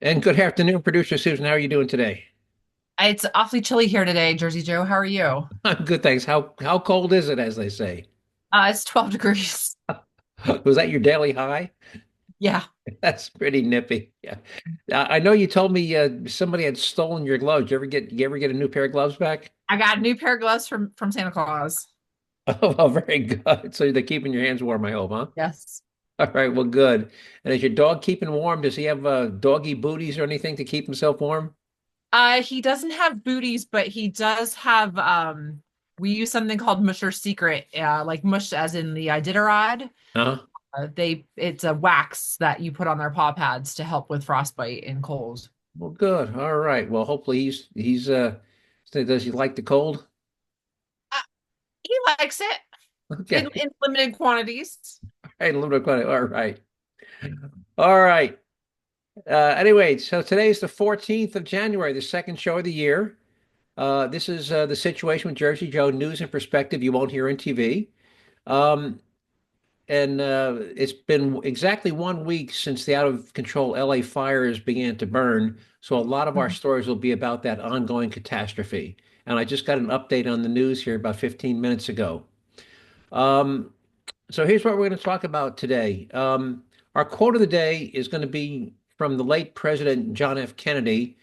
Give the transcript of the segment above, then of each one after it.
And good afternoon, producer Susan. How are you doing today? It's awfully chilly here today, Jersey Joe. How are you? I'm good, thanks. How cold is it, as they say? It's 12 degrees. Was that your daily high? Yeah, That's pretty nippy. Yeah. I know you told me somebody had stolen your gloves. You ever get a new pair of gloves back? I got a new pair of gloves from Santa Claus. Oh, well, very good. So they're keeping your hands warm, I hope, huh? Yes. All right, well, good. And is your dog keeping warm? Does he have doggy booties or anything to keep himself warm? He doesn't have booties, but he does have we use something called Musher Secret, like mush as in the Iditarod. Huh? It's a wax that you put on their paw pads to help with frostbite and cold. Well, good. All right. Well, hopefully does he like the cold? Uh, he likes it Okay. in limited quantities. Hey, a little bit quiet. All right. All right. Anyway, so today is the 14th of January, the second show of the year. This is the situation with Jersey Joe news and perspective you won't hear on TV. Um, and it's been exactly 1 week since the out of control LA fires began to burn. So a lot of our stories will be about that ongoing catastrophe. And I just got an update on the news here about 15 minutes ago. Um, So here's what we're going to talk about today. Our quote of the day is going to be from the late President John F. Kennedy,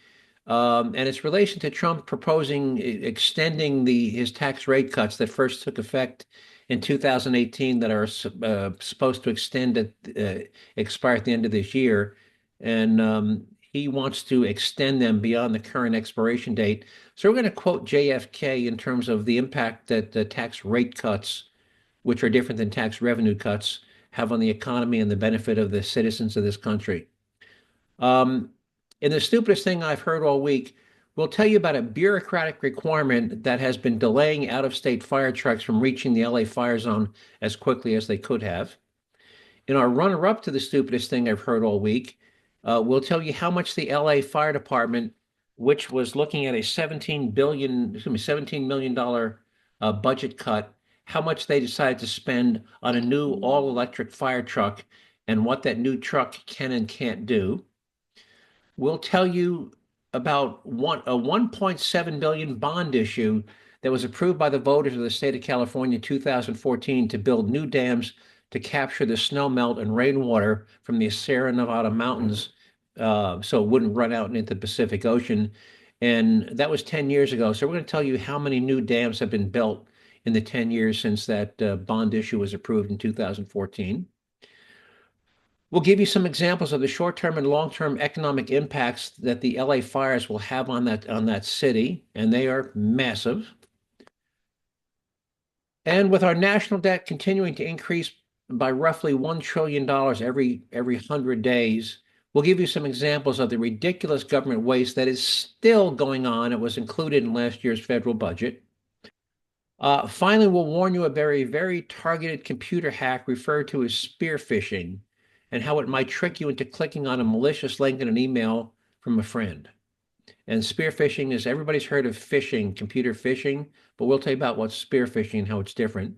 and it's relation to Trump proposing extending his tax rate cuts that first took effect in 2018 that are supposed to expire at the end of this year, and he wants to extend them beyond the current expiration date. So we're going to quote JFK in terms of the impact that the tax rate cuts, which are different than tax revenue cuts, have on the economy and the benefit of the citizens of this country. Um, and the stupidest thing I've heard all week, we'll tell you about a bureaucratic requirement that has been delaying out of state fire trucks from reaching the LA fire zone as quickly as they could have. In our runner up to the stupidest thing I've heard all week, we'll tell you how much the LA Fire Department, which was looking at a 17 million dollar budget cut, how much they decided to spend on a new all electric fire truck and what that new truck can and can't do. We'll tell you about a 1.7 billion bond issue that was approved by the voters of the state of California in 2014 to build new dams to capture the snow melt and rainwater from the Sierra Nevada mountains, so it wouldn't run out into the Pacific Ocean. And that was 10 years ago. So we're going to tell you how many new dams have been built in the 10 years since that bond issue was approved in 2014. We'll give you some examples of the short-term and long-term economic impacts that the LA fires will have on that city, and they are massive. And with our national debt continuing to increase by roughly $1 trillion every 100 days, we'll give you some examples of the ridiculous government waste that is still going on. It was included in last year's federal budget. Finally, we'll warn you of a very, very targeted computer hack referred to as spear phishing and how it might trick you into clicking on a malicious link in an email from a friend. And spear phishing is everybody's heard of phishing, computer phishing, but we'll tell you about what's spear phishing and how it's different.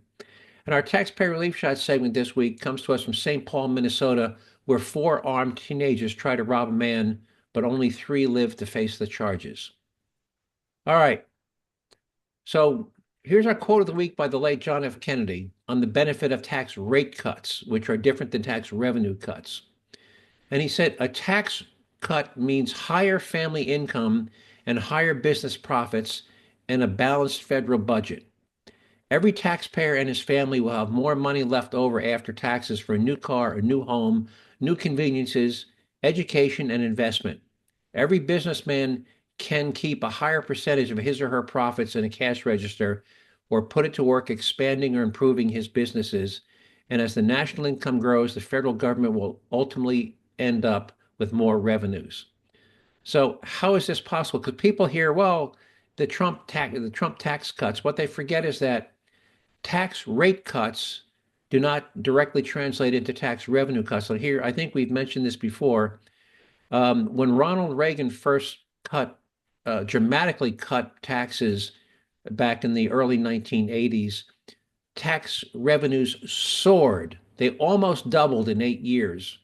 And our taxpayer relief shot segment this week comes to us from St. Paul, Minnesota, where four armed teenagers try to rob a man, but only three live to face the charges. All right. So here's our quote of the week by the late John F. Kennedy on the benefit of tax rate cuts, which are different than tax revenue cuts. And he said, a tax cut means higher family income and higher business profits and a balanced federal budget. Every taxpayer and his family will have more money left over after taxes for a new car, a new home, new conveniences, education, and investment. Every businessman can keep a higher percentage of his or her profits in a cash register or put it to work expanding or improving his businesses. And as the national income grows, the federal government will ultimately end up with more revenues. So how is this possible? Because people hear, well, the Trump tax cuts. What they forget is that tax rate cuts do not directly translate into tax revenue cuts. So here, I think we've mentioned this before. When Ronald Reagan first dramatically cut taxes back in the early 1980s, tax revenues soared. They almost doubled in 8 years.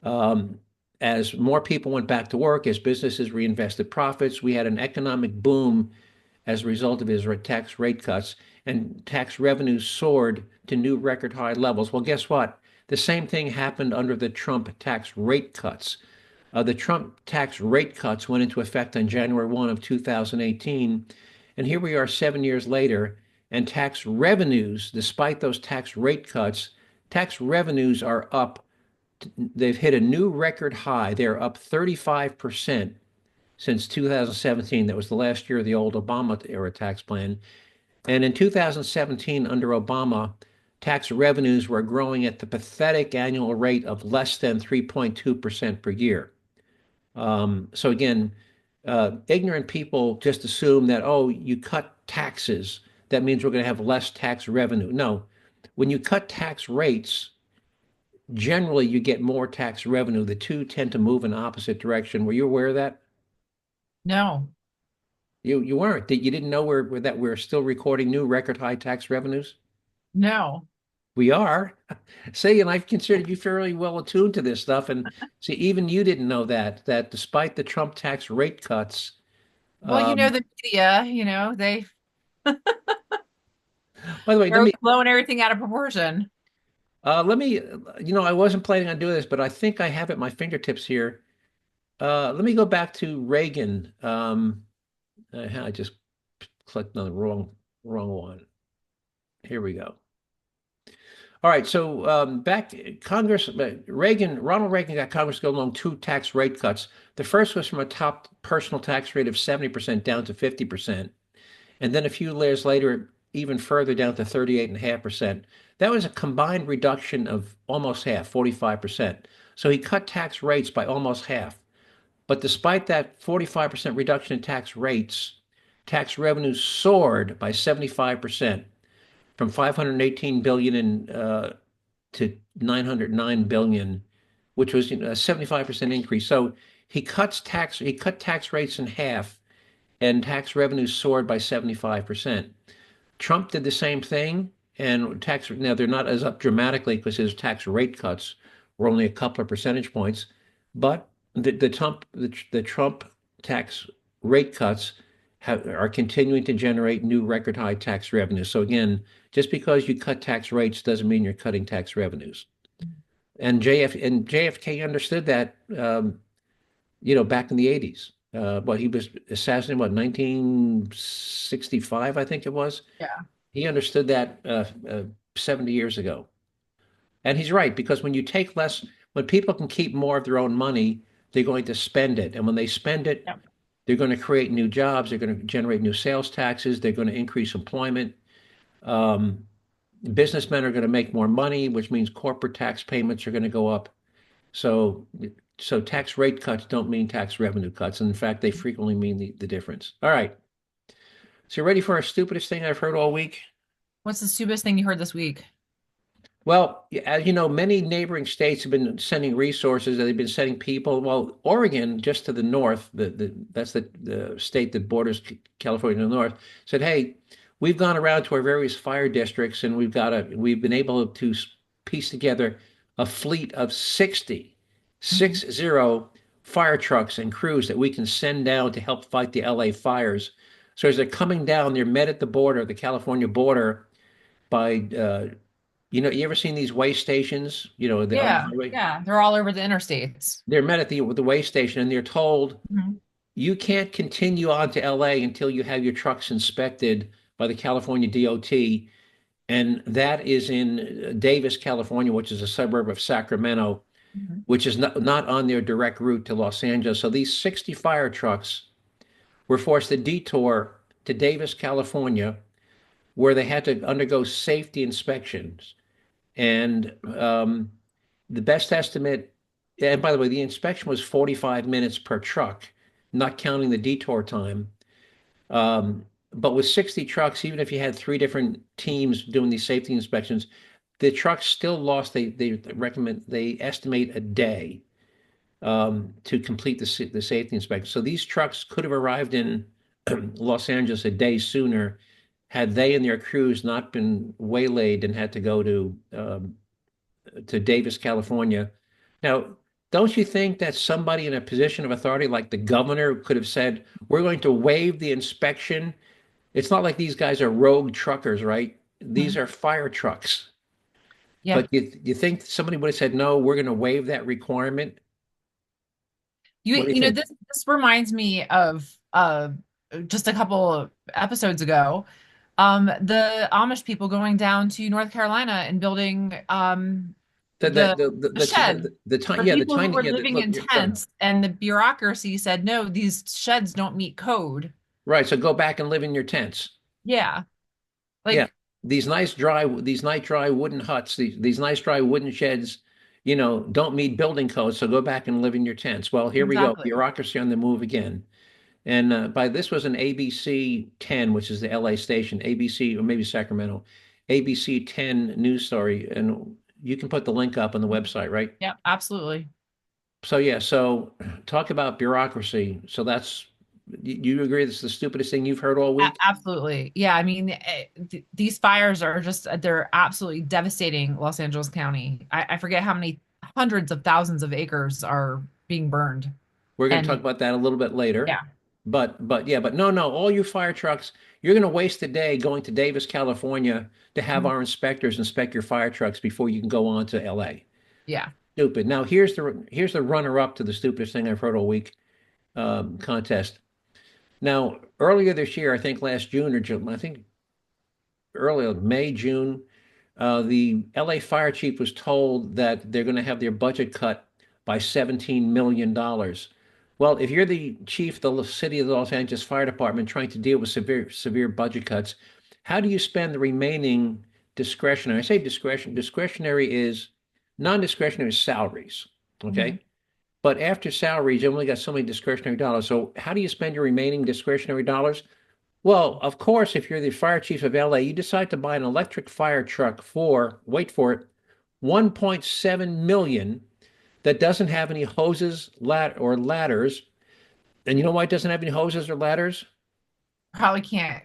Um, as more people went back to work, as businesses reinvested profits, we had an economic boom as a result of his tax rate cuts, and tax revenues soared to new record high levels. Well, guess what? The same thing happened under the Trump tax rate cuts. The Trump tax rate cuts went into effect on January 1 of 2018, and here we are 7 years later, and tax revenues, despite those tax rate cuts, tax revenues are up. They've hit a new record high. They're up 35% since 2017. That was the last year of the old Obama era tax plan. And in 2017, under Obama, tax revenues were growing at the pathetic annual rate of less than 3.2% per year. So again, ignorant people just assume that, oh, you cut taxes, that means we're going to have less tax revenue. No, when you cut tax rates, generally you get more tax revenue. The two tend to move in opposite direction. Were you aware of that? No, You weren't. You didn't know that we're still recording new record high tax revenues? no. We are. See, and I've considered you fairly well attuned to this stuff. And see, even you didn't know that despite the Trump tax rate cuts, Well, you know, um, the media, by the way, they're blowing everything out of proportion. let me, I wasn't planning on doing this, but I think I have it at my fingertips here. Let me go back to Reagan. I just clicked on the wrong one. Here we go. All right, so back Congress, Ronald Reagan got Congress to go along two tax rate cuts. The first was from a top personal tax rate of 70% down to 50%. And then a few years later, even further down to 38.5%. That was a combined reduction of almost half, 45%. So he cut tax rates by almost half. But despite that 45% reduction in tax rates, tax revenues soared by 75% from 518 billion to 909 billion, which was a 75% increase. So he cut tax rates in half, and tax revenues soared by 75%. Trump did the same thing, and now they're not as up dramatically because his tax rate cuts were only a couple of percentage points, but the Trump tax rate cuts are continuing to generate new record high tax revenues. So again, just because you cut tax rates doesn't mean you're cutting tax revenues. And JFK understood that, back in the 80s. He was assassinated, what, 1965, I think it was. Yeah. He understood that 70 years ago. And he's right, because when people can keep more of their own money, they're going to spend it. And when they spend it, Yep. they're going to create new jobs. They're going to generate new sales taxes. They're going to increase employment. Um, Businessmen are going to make more money, which means corporate tax payments are going to go up. So, so tax rate cuts don't mean tax revenue cuts. And in fact, they frequently mean the difference. All right. So you ready for our stupidest thing I've heard all week? What's the stupidest thing you heard this week? Well, as you know, many neighboring states have been sending resources. They've been sending people. Well, Oregon, just to the north, that's the state that borders California to the north, said, "Hey, we've gone around to our various fire districts, and we've been able to piece together a fleet of 60 Mhm. fire trucks and crews that we can send down to help fight the LA fires." So as they're coming down, they're met at the border, the California border, by you ever seen these way stations, on the Yeah, highway? yeah, they're all over the interstates. They're met at the way station and they're told Mhm. you can't continue on to LA until you have your trucks inspected by the California DOT. And that is in Davis, California, which is a suburb of Sacramento, Mhm. which is not on their direct route to Los Angeles. So these 60 fire trucks were forced to detour to Davis, California, where they had to undergo safety inspections. And the best estimate, and by the way, the inspection was 45 minutes per truck, not counting the detour time. But with 60 trucks, even if you had three different teams doing these safety inspections, the trucks still lost. They estimate a day to complete the safety inspection. So these trucks could have arrived in Los Angeles a day sooner had they and their crews not been waylaid and had to go to Davis, California. Now, don't you think that somebody in a position of authority, like the governor, could have said, we're going to waive the inspection? It's not like these guys are rogue truckers, right? These Mhm. are fire trucks. Yeah. But you think somebody would have said, no, we're going to waive that requirement? What do you think? This reminds me of just a couple of episodes ago, the Amish people going down to North Carolina and building The the the the shed the time, for yeah, the people who tiny, were yeah. living Look, in go ahead. tents, and the bureaucracy said, no, these sheds don't meet code. Right. So go back and live in your tents. Yeah. Yeah. Like These nice dry wooden huts, these nice dry wooden sheds, don't meet building codes. So go back and live in your tents. Well, here we go. exactly. Bureaucracy on the move again. And by this was an ABC 10, which is the LA station, ABC, or maybe Sacramento, ABC 10 news story. And you can put the link up on the website, right? Yeah, absolutely. So, yeah, so talk about bureaucracy. So you agree this is the stupidest thing you've heard all week? Absolutely. Yeah, I mean, these fires are just, they're absolutely devastating Los Angeles County. I forget how many hundreds of thousands of acres are being burned. We're going to talk And about that a little bit later. yeah. But yeah, but no, all you fire trucks, you're going to waste a day going to Davis, California to have Mhm. our inspectors inspect your fire trucks before you can go on to LA. Yeah. Stupid. Now here's the runner up to the stupidest thing I've heard all week contest. Now earlier this year, I think last June or June, I think earlier May, June, the LA fire chief was told that they're going to have their budget cut by $17 million. Well, if you're the chief of the city of the Los Angeles Fire Department trying to deal with severe budget cuts, how do you spend the remaining discretionary? I say discretionary is non-discretionary salaries, Mhm. okay? But after salaries, you only got so many discretionary dollars. So how do you spend your remaining discretionary dollars? Well, of course, if you're the fire chief of LA, you decide to buy an electric fire truck for, wait for it, 1.7 million that doesn't have any hoses, or ladders. And you know why it doesn't have any hoses or ladders? Probably can't,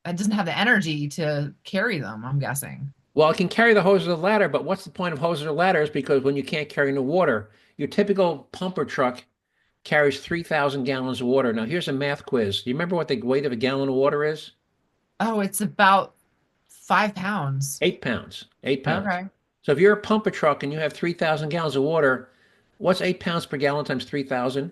it doesn't have the energy to carry them, I'm guessing. Well, it can carry the hoses or ladder, but what's the point of hoses or ladders? Because when you can't carry no water, your typical pumper truck carries 3,000 gallons of water. Now, here's a math quiz. Do you remember what the weight of a gallon of water is? Oh, it's about 5 pounds. 8 pounds. 8 pounds. Okay. So if you're a pumper truck and you have 3,000 gallons of water, what's 8 pounds per gallon times 3,000?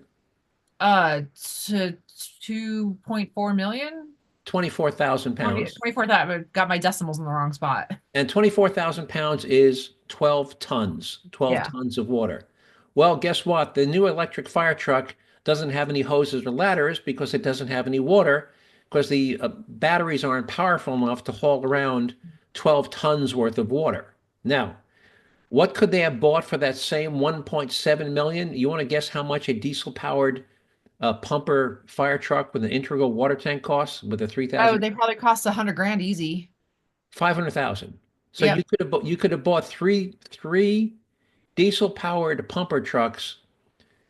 To 2.4 million? 24,000 pounds. 24 that, but got my decimals in the wrong spot. And 24,000 pounds is 12 tons, 12 Yeah. tons of water. Well, guess what? The new electric fire truck doesn't have any hoses or ladders because it doesn't have any water because the batteries aren't powerful enough to haul around 12 tons worth of water. Now, what could they have bought for that same 1.7 million? You want to guess how much a diesel powered pumper fire truck with an integral water tank costs with a Oh, 3,000? they probably cost 100 grand easy. 500,000. So Yep. you could have bought three diesel powered pumper trucks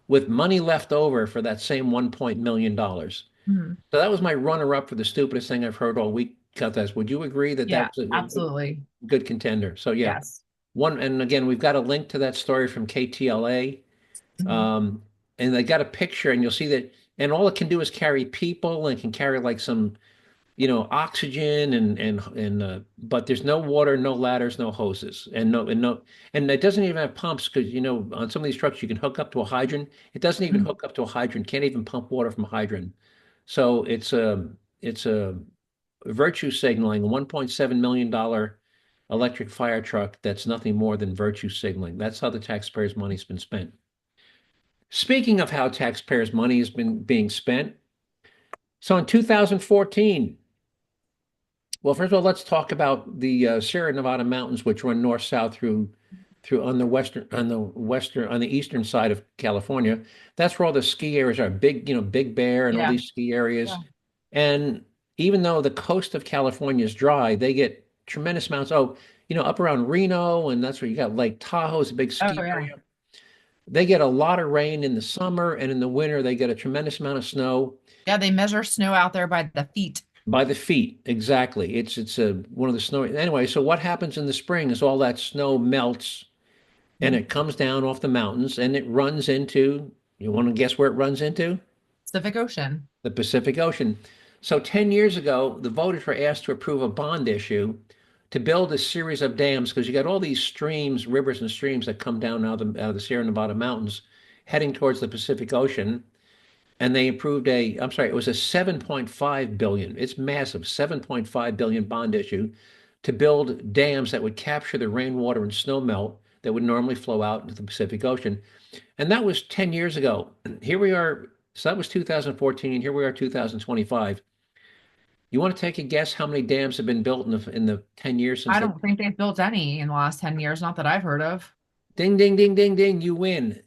with money left over for that same 1 million dollars. Mhm. So that was my runner up for the stupidest thing I've heard all week contest. Would you agree that Yeah, that was a absolutely. good contender? So yeah, Yes. one, and again, we've got a link to that story from KTLA. Mhm. Um, and they got a picture and you'll see that, and all it can do is carry people and can carry like some oxygen and but there's no water, no ladders, no hoses, and it doesn't even have pumps because on some of these trucks you can hook up to a hydrant. It doesn't even Mhm. hook up to a hydrant, can't even pump water from a hydrant. So it's a virtue signaling, a $1.7 million electric fire truck that's nothing more than virtue signaling. That's how the taxpayers' money's been spent. Speaking of how taxpayers' money has been being spent, so in 2014, well, first of all, let's talk about the Sierra Nevada mountains, which run north south through on the eastern side of California. That's where all the ski areas are. Big Bear and all Yeah. these ski areas. Yeah. And even though the coast of California is dry, they get tremendous amounts. Oh, up around Reno, and that's where you got Lake Tahoe is a big Oh, ski yeah. area. They get a lot of rain in the summer, and in the winter they get a tremendous amount of snow. Yeah, they measure snow out there by the feet. By the feet, exactly. It's one of the snow. Anyway, so what happens in the spring is all that snow melts and it comes down off the mountains and it runs into, you want to guess where it runs into? Pacific Ocean. The Pacific Ocean. So 10 years ago, the voters were asked to approve a bond issue to build a series of dams because you got all these streams, rivers and streams that come down out of the Sierra Nevada mountains heading towards the Pacific Ocean. And they approved I'm sorry, it was a 7.5 billion. It's massive, 7.5 billion bond issue to build dams that would capture the rainwater and snowmelt that would normally flow out into the Pacific Ocean. And that was 10 years ago. Here we are. So that was 2014. Here we are, 2025. You want to take a guess how many dams have been built in the 10 years since I they don't think they've built any in the last 10 years, not that I've heard of. ding, ding, ding, ding, ding, you win.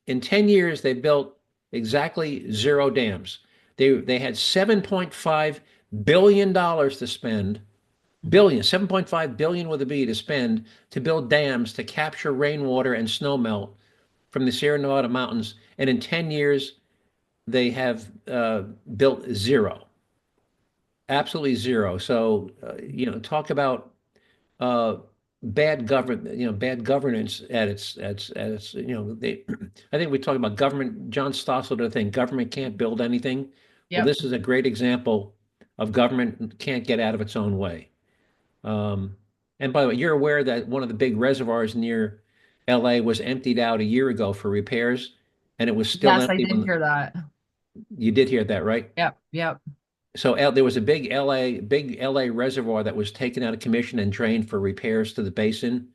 In 10 years, they built exactly zero dams. They had $7.5 billion to spend, billion, 7.5 billion with a B to spend to build dams to capture rainwater and snowmelt from the Sierra Nevada mountains. And in 10 years, they have built zero, absolutely zero. So, talk about uh, bad governance at its, I think we talk about government. John Stossel did a thing. Government can't build anything. Well, Yep. this is a great example of government can't get out of its own way. Um, and by the way, you're aware that one of the big reservoirs near LA was emptied out a year ago for repairs, and it was still Yes, I empty did when hear that. you did hear that, right? Yep. Yep. So there was a big LA reservoir that was taken out of commission and drained for repairs to the basin.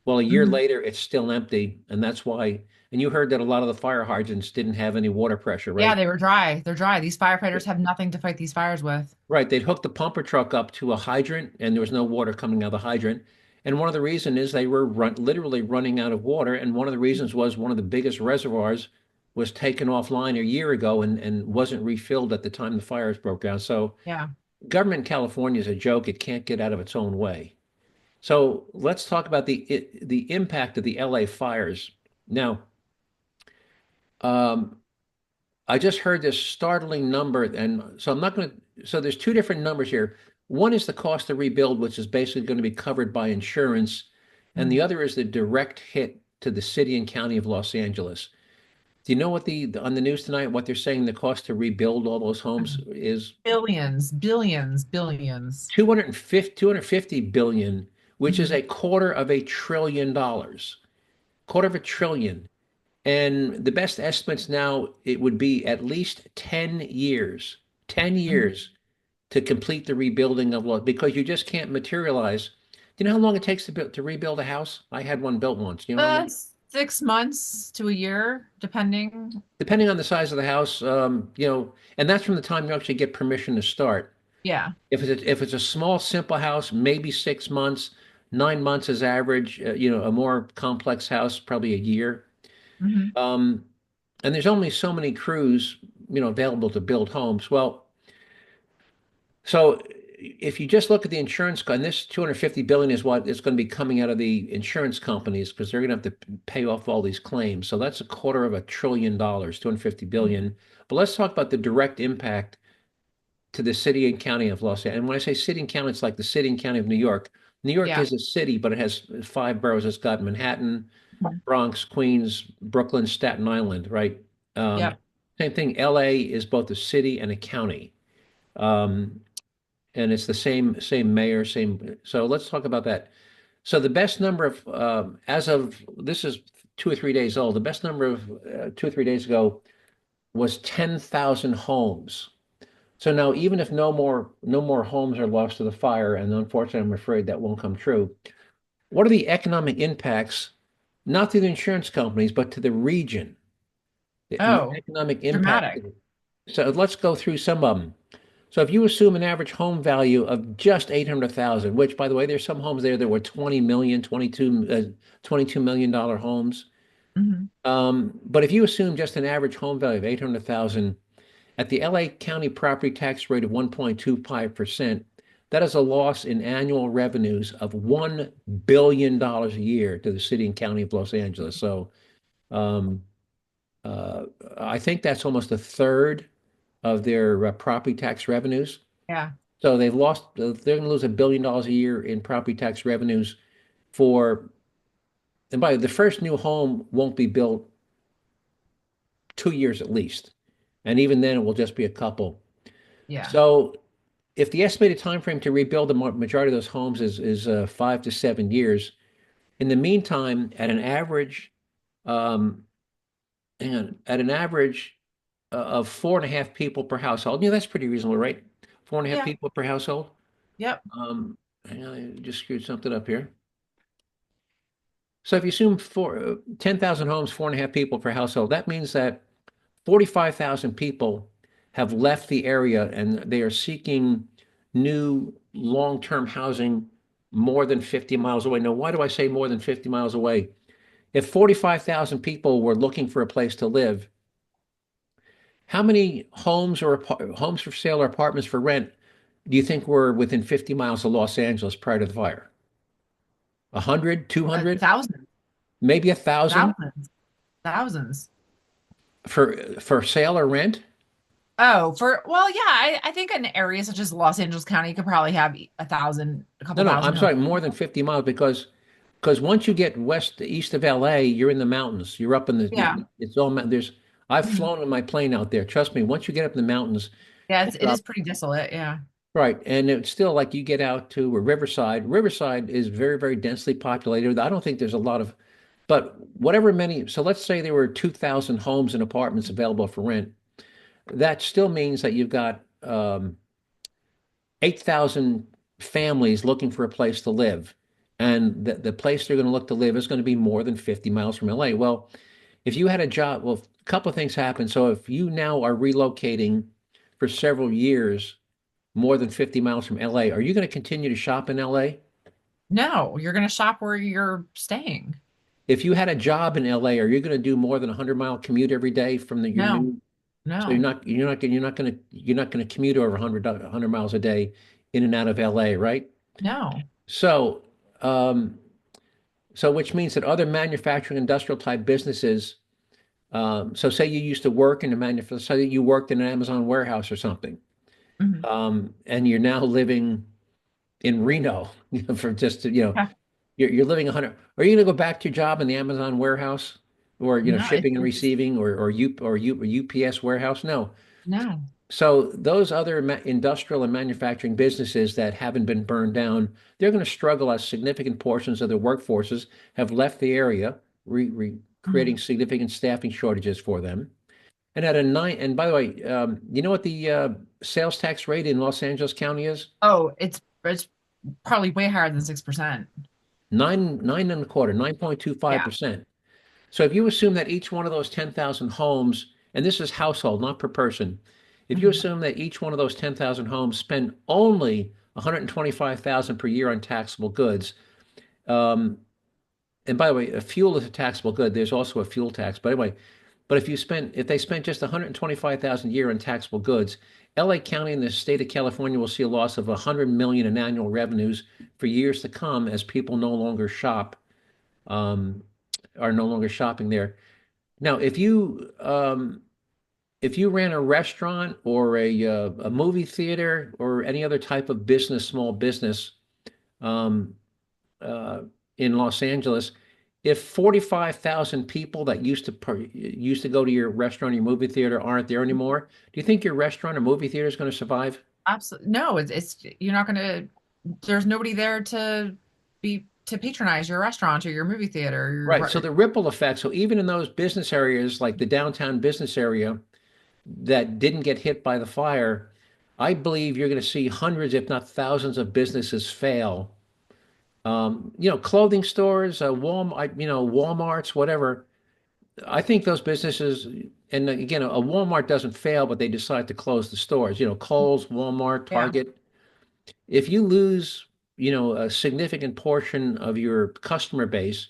Well, a year Mhm. later, it's still empty, and that's why. And you heard that a lot of the fire hydrants didn't have any water pressure, Yeah, right? they were dry. They're dry. These firefighters have nothing to fight these fires with. Right. They'd hook the pumper truck up to a hydrant, and there was no water coming out of the hydrant. And one of the reasons is they were literally running out of water. And one of the reasons was one of the biggest reservoirs was taken offline a year ago and wasn't refilled at the time the fires broke out. So Yeah. government in California is a joke. It can't get out of its own way. So let's talk about the impact of the LA fires. Now, um, I just heard this startling number, and so I'm not going to. So there's two different numbers here. One is the cost to rebuild, which is basically going to be covered by insurance, and the Mhm. other is the direct hit to the city and county of Los Angeles. Do you know what on the news tonight, what they're saying the cost to rebuild all those homes is? Billions, billions, billions. 250 billion, which is Mhm. a $250 billion. Quarter of a trillion. And the best estimates now, it would be at least 10 years, 10 Mhm. years to complete the rebuilding of Los, because you just can't materialize. Do you know how long it takes to rebuild a house? I had one built once. Do you know how long? 6 months to a year, depending. Depending on the size of the house, and that's from the time you actually get permission to start. Yeah. If it's a small, simple house, maybe 6 months, 9 months is average. A more complex house, probably a year. Hmm. Um, and there's only so many crews, available to build homes. Well, so if you just look at the and this 250 billion is what is going to be coming out of the insurance companies because they're going to have to pay off all these claims. So that's a quarter of a trillion dollars, 250 billion. But let's talk about the direct impact to the city and county of Los Angeles. And when I say city and county, it's like the city and county of New York. New York Yeah. is a city, but it has five boroughs. It's got Manhattan, Mhm. Bronx, Queens, Brooklyn, Staten Island, right? Um, Yep. Same thing. LA is both a city and a county. Um, and it's the same mayor, same. So let's talk about that. So the best number of as of this is 2 or 3 days old. The best number of 2 or 3 days ago was 10,000 homes. So now, even if no more homes are lost to the fire, and unfortunately, I'm afraid that won't come true. What are the economic impacts, not to the insurance companies, but to the region? The Oh, economic impact. dramatic. So let's go through some of them. So if you assume an average home value of just 800,000, which by the way, there's some homes there that were 20 million, 22 million dollar homes. Hmm. But if you assume just an average home value of 800,000 at the LA County property tax rate of 1.25%, that is a loss in annual revenues of $1 billion a year to the city and county of Los Angeles. So um, uh, I think that's almost a third of their property tax revenues. Yeah. So they're going to lose $1 billion a year in property tax revenues for and by the first new home won't be built 2 years at least. And even then, it will just be a couple. Yeah. So if the estimated time frame to rebuild the majority of those homes is 5 to 7 years, in the meantime, um, at an average of 4.5 people per household, yeah, that's pretty reasonable, right? Four and a half Yeah. people per household. Yep. Hang on, I just screwed something up here. So if you assume 10,000 homes, 4.5 people per household, that means that 45,000 people have left the area and they are seeking new long-term housing more than 50 miles away. Now, why do I say more than 50 miles away? If 45,000 people were looking for a place to live, how many homes for sale or apartments for rent do you think were within 50 miles of Los Angeles prior to the fire? 100, 200, Thousands, maybe 1,000 thousands, thousands. for sale or rent? Oh, well, yeah, I think in areas such as Los Angeles County, you could probably have a No, couple no, thousand I'm homes. sorry, more than 50 miles because once you get east of LA, you're in the mountains. You're up in Yeah. it's all there's I've Mhm. flown in my plane out there. Trust me, once you get up in the mountains Yeah, and it is drop pretty desolate. Yeah. right, and it's still like you get out to Riverside. Riverside is very, very densely populated. I don't think there's a lot of, but whatever many, so let's say there were 2,000 homes and apartments available for rent. That still means that you've got 8,000 families looking for a place to live. And the place they're going to look to live is going to be more than 50 miles from LA. Well, if you had a job, well, a couple of things happen. So if you now are relocating for several years more than 50 miles from LA, are you going to continue to shop in LA? No, you're going to shop where you're staying. If you had a job in LA, are you going to do more than a 100-mile commute every day from your No, new? So no, you're not going to commute over 100 miles a day in and out of LA, right? no. So um, so which means that other manufacturing industrial type businesses, so say you used to work in a manufacturing, say you worked in an Amazon warehouse or something, Mhm. and you're now living in Reno for just Yeah. you're living 100. Are you going to go back to your job in the Amazon warehouse or No, shipping and it's receiving or UPS warehouse? No. no. So those other industrial and manufacturing businesses that haven't been burned down, they're going to struggle as significant portions of their workforces have left the area, creating Mhm. significant staffing shortages for them. And at a nine, and by the way, you know what the sales tax rate in Los Angeles County is? Oh, it's probably way higher than 6%. Nine and a quarter, Yeah. 9.25%. So if you assume that each one of those 10,000 homes, and this is household, not per person, if you Mhm. assume that each one of those 10,000 homes spend only 125,000 per year on taxable goods, um, and by the way, a fuel is a taxable good. There's also a fuel tax. But anyway, but if they spent just 125,000 a year on taxable goods, LA County and the state of California will see a loss of 100 million in annual revenues for years to come as people no longer um, are no longer shopping there. Now, if you ran a restaurant or a movie theater or any other type of business, small business um, uh, in Los Angeles, if 45,000 people that used to go to your restaurant or your movie theater aren't there anymore, do you think your restaurant or movie theater is going to survive? Absolutely. No, it's you're not going to there's nobody there to patronize your restaurant or your movie theater or Right. So the ripple effect. So even in those business areas like the downtown business area that didn't get hit by the fire, I believe you're going to see hundreds, if not thousands, of businesses fail. Clothing stores, Walmart, Walmarts, whatever. I think those businesses, and again, a Walmart doesn't fail, but they decide to close the stores. Kohl's, Walmart, Yeah. Target. If you lose, a significant portion of your customer base,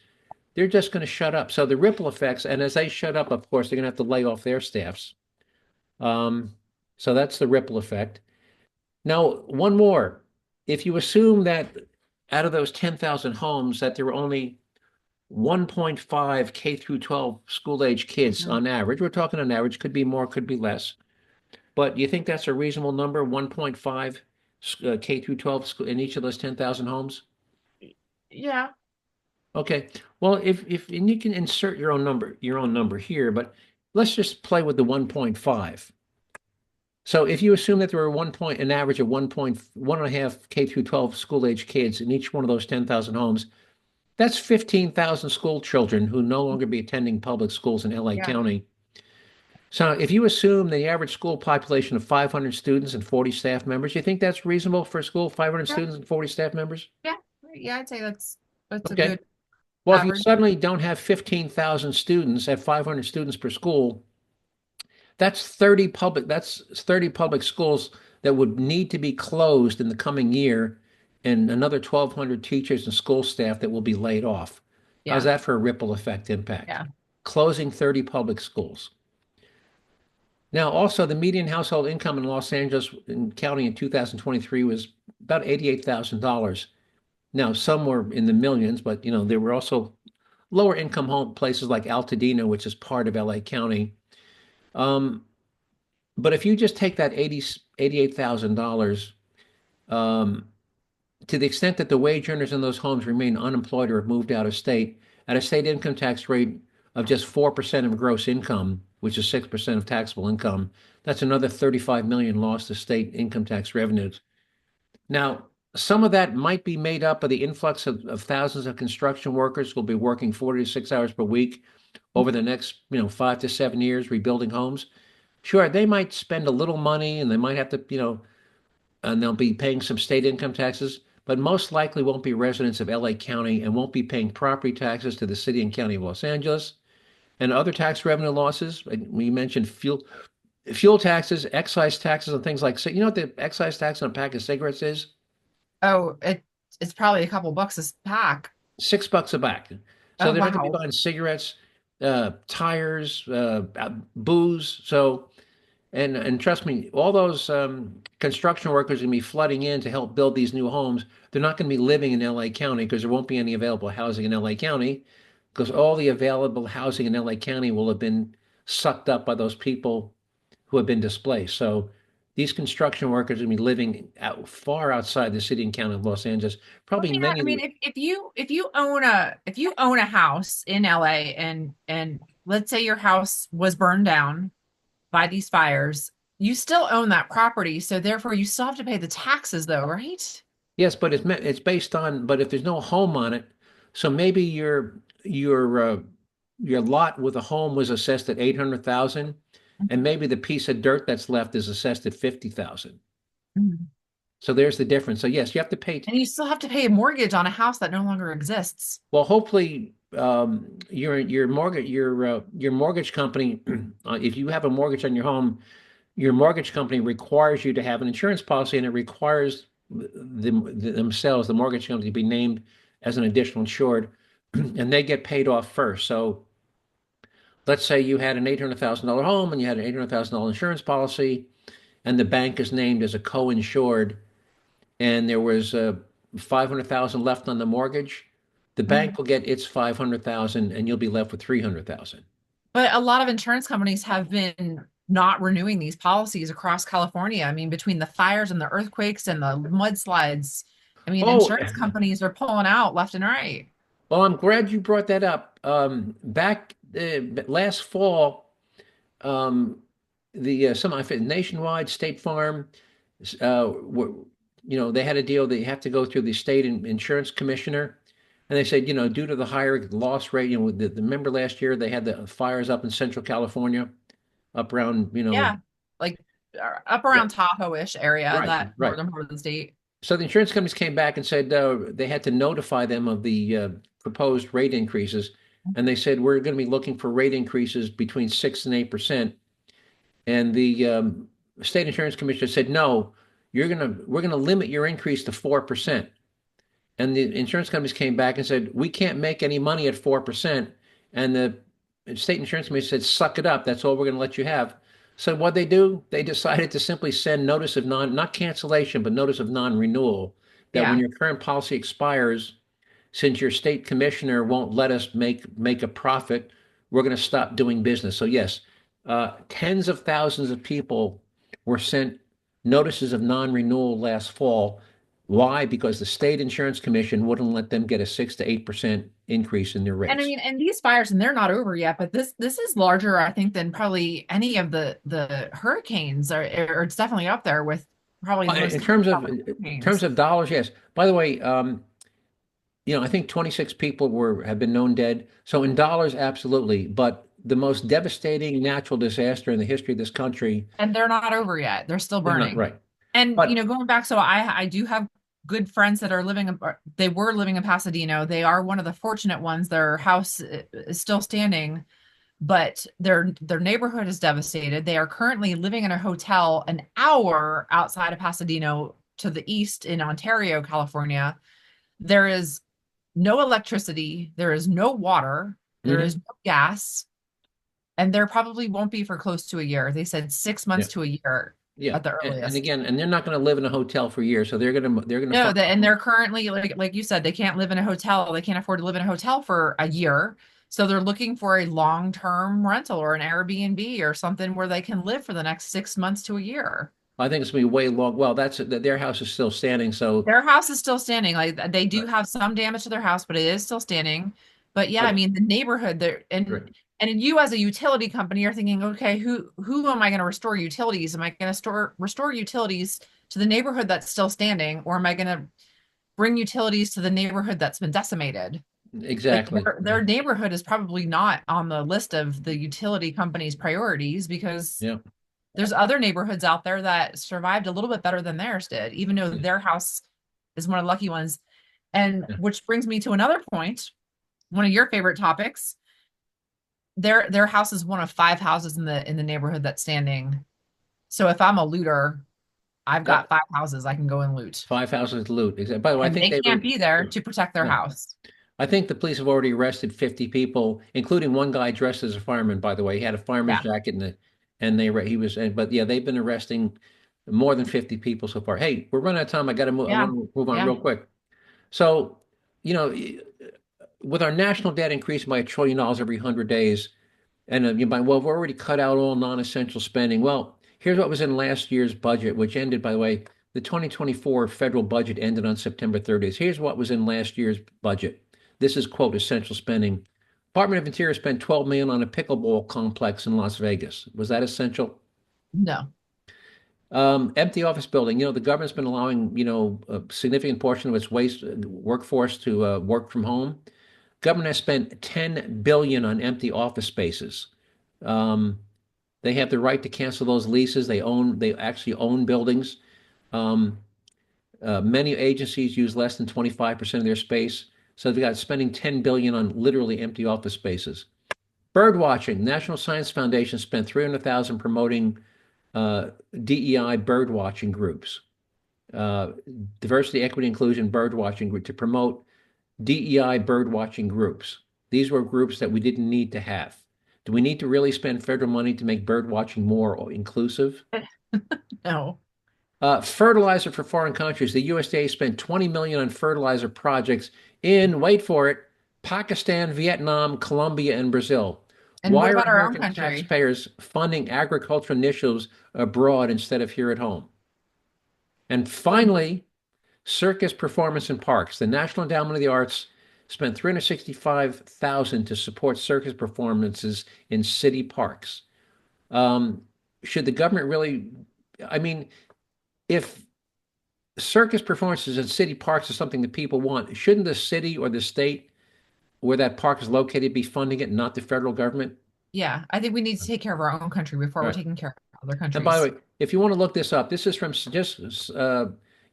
they're just going to shut up. So the ripple effects, and as they shut up, of course, they're going to have to lay off their staffs. Um, so that's the ripple effect. Now, one more. If you assume that out of those 10,000 homes, that there were only 1.5 K through 12 school age kids Mhm. on average, we're talking on average, could be more, could be less. But do you think that's a reasonable number, 1.5 K through 12 in each of those 10,000 homes? Yeah. Okay. Well, if and you can insert your own number here, but let's just play with the 1.5. So if you assume that there were an average of 1.1.5 K through 12 school age kids in each one of those 10,000 homes, that's 15,000 school children who no longer be attending public schools in LA Yeah. County. So if you assume the average school population of 500 students and 40 staff members, you think that's reasonable for a school, 500 Yeah. students and 40 staff members? Yeah. Yeah. I'd say that's a Okay. good Well, if you average. suddenly don't have 15,000 students at 500 students per school, that's 30 public schools that would need to be closed in the coming year and another 1,200 teachers and school staff that will be laid off. How's Yeah. that for a ripple effect impact? Yeah. Closing 30 public schools. Now, also, the median household income in Los Angeles County in 2023 was about $88,000. Now, some were in the millions, but there were also lower income home places like Altadena, which is part of LA County. Um, but if you just take that $88,000, um, to the extent that the wage earners in those homes remain unemployed or have moved out of state, at a state income tax rate of just 4% of gross income, which is 6% of taxable income, that's another 35 million lost to state income tax revenues. Now, some of that might be made up of the influx of thousands of construction workers who will be working 40 to 6 hours per week over the next, 5 to 7 years rebuilding homes. Sure, they might spend a little money and they might have to, and they'll be paying some state income taxes, but most likely won't be residents of LA County and won't be paying property taxes to the city and county of Los Angeles and other tax revenue losses. We mentioned fuel taxes, excise taxes, and things like. You know what the excise tax on a pack of cigarettes is? Oh, it's probably a couple bucks a pack. $6 a pack. So Oh they're not going to be wow. buying cigarettes, tires, booze. So and trust me, all those construction workers are going to be flooding in to help build these new homes. They're not going to be living in LA County because there won't be any available housing in LA County because all the available housing in LA County will have been sucked up by those people who have been displaced. So these construction workers are going to be living far outside the city and county of Los Angeles. Well, Probably yeah, many I of mean, the, if you own a house in LA and let's say your house was burned down by these fires, you still own that property, so therefore you still have to pay the taxes though, right? yes, but it's based on, but if there's no home on it, so maybe your lot with a home was assessed at 800,000 and maybe the piece of dirt that's left is assessed at 50,000. Mhm. So there's the difference. So yes, you have to pay. And you still have to pay a mortgage on a house that no longer exists. Well, hopefully, your mortgage company, if you have a mortgage on your home, your mortgage company requires you to have an insurance policy, and it requires themselves, the mortgage company, to be named as an additional insured, and they get paid off first. So let's say you had an $800,000 home and you had an $800,000 insurance policy, and the bank is named as a co-insured, and there was 500,000 left on the mortgage. The Mhm. bank will get its 500,000, and you'll be left with 300,000. But a lot of insurance companies have been not renewing these policies across California. I mean, between the fires and the earthquakes and the mudslides, I mean, Oh, insurance companies are pulling out left and right. well, I'm glad you brought that up. Back last fall, um, the nationwide State Farm, were, they had a deal that you have to go through the state insurance commissioner, and they said, due to the higher loss rate, remember last year they had the fires up in Central California, up around, Yeah, like up around Tahoe-ish area, right, that right. northern part of the state. So the insurance companies came back and said they had to notify them of the proposed rate increases, and they said we're going to be looking for rate increases between 6 and 8%. And the state insurance commissioner said, no, we're gonna limit your increase to 4%. And the insurance companies came back and said, we can't make any money at 4%. And the state insurance commission said, suck it up. That's all we're going to let you have. So what they do, they decided to simply send notice of not cancellation, but notice of non-renewal, that when Yeah, your current policy expires, since your state commissioner won't let us make a profit, we're going to stop doing business. So yes, tens of thousands of people were sent notices of non-renewal last fall. Why? Because the state insurance commission wouldn't let them get a 6 to 8% increase in their And I rates. mean, and these fires, and they're not over yet, but this is larger, I think, than probably any of the hurricanes, or it's definitely up there with probably the most In terms hurricanes. of dollars, yes. By the way, I think 26 people have been known dead. So in dollars, absolutely. But the most devastating natural disaster in the history of this country, And they're not over yet. They're still they're not burning. right. And But going back, so I do have good friends that are living, they were living in Pasadena. They are one of the fortunate ones. Their house is still standing, but their neighborhood is devastated. They are currently living in a hotel an hour outside of Pasadena to the east in Ontario, California. There is no electricity, there is no water, there is mhm, no gas, and there probably won't be for close to a year. They said 6 months yeah, to a year yeah. at the And earliest. again, and they're not going to live in a hotel for years, so they're going to No, find. and they're currently like you said, they can't live in a hotel. They can't afford to live in a hotel for a year. So they're looking for a long-term rental or an Airbnb or something where they can live for the next 6 months to a year. I think it's going to be way long. Well, their house is still standing, so Their house is still standing. Like they do right, have some damage to their house, but it is still standing. But yeah, I but mean the neighborhood there, right. and you as a utility company are thinking, okay, who am I going to restore utilities? Am I going to restore utilities to the neighborhood that's still standing, or am I going to bring utilities to the neighborhood that's been decimated? Like Exactly. their neighborhood is probably not on the list of the utility company's priorities because Yeah. there's other neighborhoods out there that survived a little bit better than theirs did, even though Yeah. their house is one of the lucky ones. And Yeah. which brings me to another point, one of your favorite topics. Their house is one of five houses in the neighborhood that's standing. So if I'm a looter, I've Yep. got five houses I can go and loot. 5 houses to loot. By the way, I And think they they can't were. be there to protect their No, house. I think the police have already arrested 50 people, including one guy dressed as a fireman. By the way, he had a fireman's Yeah. jacket and he was. But yeah, they've been arresting more than 50 people so far. Hey, we're running out of time. I got to move. I Yeah. want to move on Yeah. real quick. So, you know, with our national debt increasing by $1 trillion every 100 days, and you might, well, we've already cut out all non-essential spending. Well, here's what was in last year's budget, which ended, by the way, the 2024 federal budget ended on September 30th. Here's what was in last year's budget. This is, quote, essential spending. Department of Interior spent 12 million on a pickleball complex in Las Vegas. Was that essential? No. Empty office building. The government's been allowing, a significant portion of its waste workforce to work from home. Government has spent 10 billion on empty office spaces. Um, they have the right to cancel those leases. They actually own buildings. Um, Many agencies use less than 25% of their space. So they've got spending 10 billion on literally empty office spaces. Bird watching. National Science Foundation spent 300,000 promoting uh, DEI bird watching groups, uh, diversity, equity, inclusion bird watching group to promote DEI bird watching groups. These were groups that we didn't need to have. Do we need to really spend federal money to make bird watching more inclusive? No. Fertilizer for foreign countries. The USDA spent 20 million on fertilizer projects in, wait for it, Pakistan, Vietnam, Colombia, and Brazil. And what Why are about our own American country? taxpayers funding agricultural initiatives abroad instead of here at home? And finally, circus performance in parks. The National Endowment of the Arts spent 365,000 to support circus performances in city parks. Um, should the government really? I mean, if circus performances in city parks is something that people want, shouldn't the city or the state where that park is located be funding it, not the federal government? Yeah, I think we need to take care of our own country before All we're right. taking care of other And by the countries. way, if you want to look this up, this is from just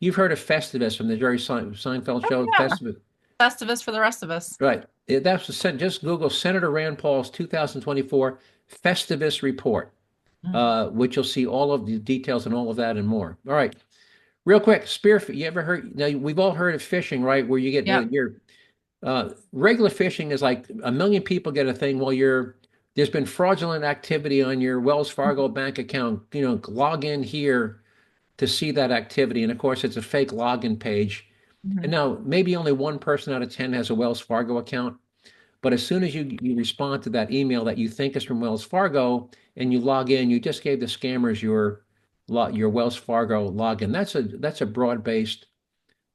you've heard of Festivus from the Jerry Seinfeld Oh show, yeah, Festivus. Festivus for the rest of us. Right. Just Google Senator Rand Paul's 2024 Festivus report, Mm. which you'll see all of the details and all of that and more. All right. Real quick, spearfish. You ever heard? Now, we've all heard of fishing, right? Where you get Yep. your regular fishing is like a million people get a thing. Well, there's been fraudulent activity on your Wells Fargo bank account. Log in here to see that activity. And of course, it's a fake login page. And Mhm. now maybe only one person out of 10 has a Wells Fargo account. But as soon as you respond to that email that you think is from Wells Fargo and you log in, you just gave the scammers your Wells Fargo login. That's a broad-based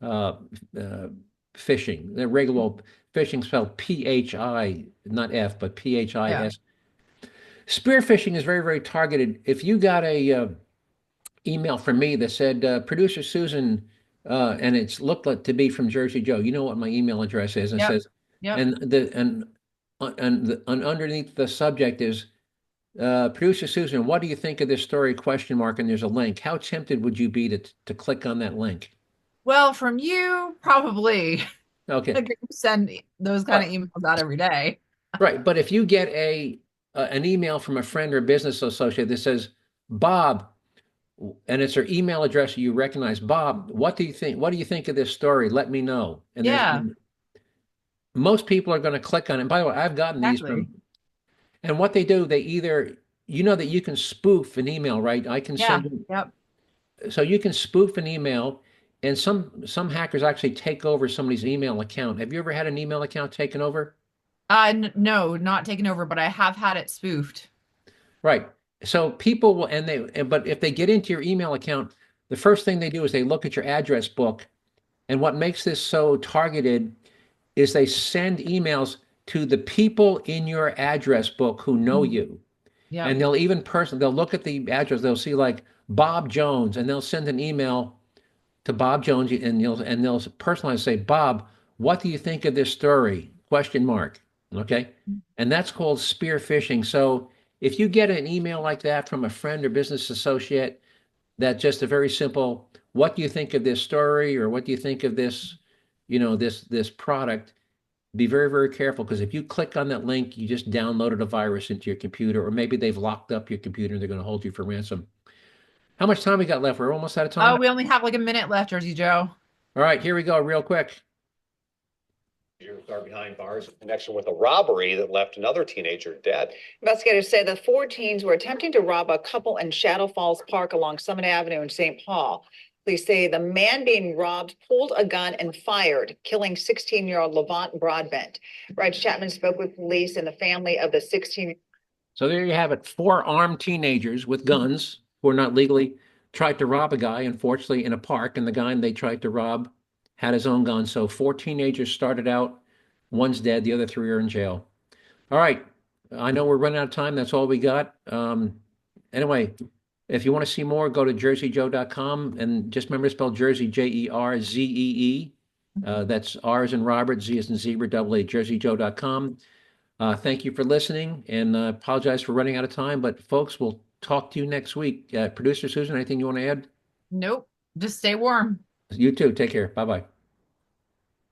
uh, uh, phishing. The regular phishing spelled P-H-I, not F, but Yeah. P-H-I-S. Spear phishing is very, very targeted. If you got a email from me that said, Producer Susan, and it's looked like to be from Jersey Joe, you know what my email address is, and it Yep. says, Yep. and underneath the subject is, Producer Susan, what do you think of this story? Question mark, and there's a link. How tempted would you be to click on that link? Well, from you, probably. Okay. Like, you send those kind of But emails out every day. right, but if you get a an email from a friend or business associate that says, Bob, and it's their email address you recognize, Bob, what do you think? What do you think of this story? Let me know. And there's Yeah, and most people are going to click on it. And by the way, I've gotten these exactly. from, and what they do, they either, you know that you can spoof an email, right? I can send Yeah. you, Yep. so you can spoof an email, and some hackers actually take over somebody's email account. Have you ever had an email account taken over? No, not taken over, but I have had it spoofed. Right. So people will, but if they get into your email account, the first thing they do is they look at your address book. And what makes this so targeted is they send emails to the people in your address book who know Mhm. you. Yep. And they'll look at the address, they'll see like Bob Jones, and they'll send an email to Bob Jones, and they'll personalize, say, Bob, what do you think of this story? Question mark. Okay. And that's called spear phishing. So if you get an email like that from a friend or business associate, that just a very simple, what do you think of this story, or what do you think of this, this product? Be very, very careful, because if you click on that link, you just downloaded a virus into your computer, or maybe they've locked up your computer and they're going to hold you for ransom. How much time we got left? We're almost out of time. Oh, we only have like a minute left, Jersey Joe. All right, here we go, real quick. Teenagers are behind bars in connection with a robbery that left another teenager dead. Investigators say the four teens were attempting to rob a couple in Shadow Falls Park along Summit Avenue in St. Paul. Police say the man being robbed pulled a gun and fired, killing 16-year-old Levant Broadbent. Reg Chapman spoke with police and the family of the 16. So there you have it. Four armed teenagers with guns who are not legally tried to rob a guy, unfortunately, in a park. And the guy they tried to rob had his own gun. So four teenagers started out. One's dead. The other three are in jail. All right. I know we're running out of time. That's all we got. Anyway, if you want to see more, go to jerzeyjoe.com, and just remember to spell Jersey, Jerzee. That's R as in Robert, Z as in zebra, double A, jerzeyjoe.com. Thank you for listening, and apologize for running out of time, but folks, we'll talk to you next week. Producer Susan, anything you want to add? Nope. Just stay warm. You too. Take care. Bye bye.